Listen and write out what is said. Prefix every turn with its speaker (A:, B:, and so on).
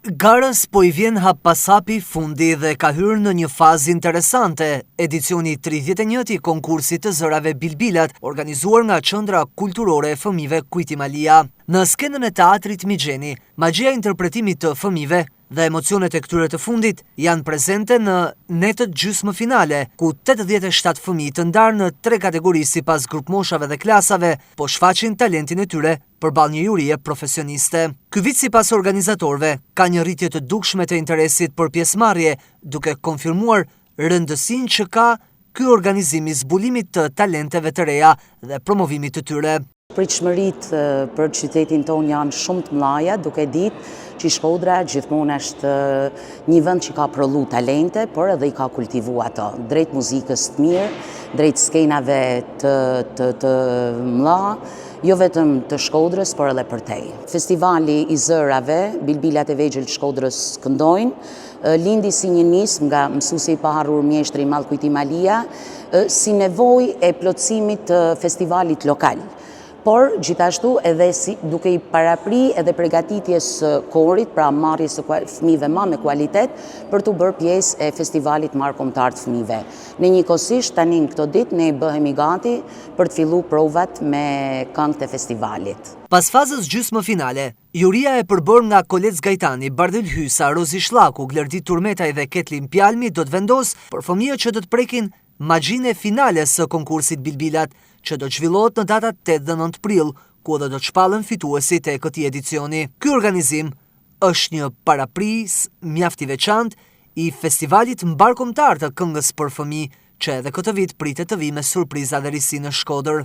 A: Garës po i vjen hap pas hapi fundi dhe ka hyrë në një fazë interesante, edicioni 31 i konkursit të zërave Bilbilat, organizuar nga Qendra Kulturore e Fëmijëve Kujti Malia. Në skenën e teatrit Migjeni, magjia e interpretimit të fëmijëve dhe emocionet e këtyre të fundit janë prezente në netët gjysmë finale, ku 87 fëmijë të ndarë në 3 kategori sipas grupmoshave dhe klasave, po shfaqin talentin e tyre përballë një jurie profesioniste. Ky vit sipas organizatorëve ka një rritje të dukshme të interesit për pjesëmarrje, duke konfirmuar rëndësinë që ka ky organizim i zbulimit të talenteve të reja dhe promovimit të tyre.
B: Pritshmëritë për qytetin tonë janë shumë të mëdha, duke ditë që Shkodra gjithmonë është një vend që ka prodhu talente, por edhe i ka kultivu ato, drejt muzikës të mirë, drejt skenave të mëdha, jo vetëm të Shkodrës, por edhe përtej. Festivali i zërave, Bilbilat e vegjël të Shkodrës këndojnë, lindi si një nismë nga mësuesi i paharur mjeshtri i Madh Kujti Malia, si nevojë e plotësimit të festivalit lokal. Por gjithashtu edhe duke i parapri edhe përgatitjes korit, pra marrjes së fëmijëve më me kualitet, për të bërë pjesë e festivalit marrëkombëtar të fëmijëve. Në njëkohësisht tani në këto ditë ne bëhemi gati për të filluar provat me këngët e festivalit.
A: Pas fazës gjysmë finale, juria e përbërë nga Kolec Gajtani, Bardhyl Hysa, Rozi Shlaku, Glerdit Turmetaj dhe Ketlin Pjalmi do të vendosë për fëmijët që do të prekin magjinë e finales së konkursit Bilbilat, që do të zhvillohet në datat 8 dhe 9 prill, ku edhe do të shpallen fituesit e këtij edicioni. Ky organizim është një paraprisje mjaft i veçantë i festivalit mbarkombëtar të këngës për fëmijë, që edhe këtë vit pritet të vijë me surpriza dhe risi në Shkodër.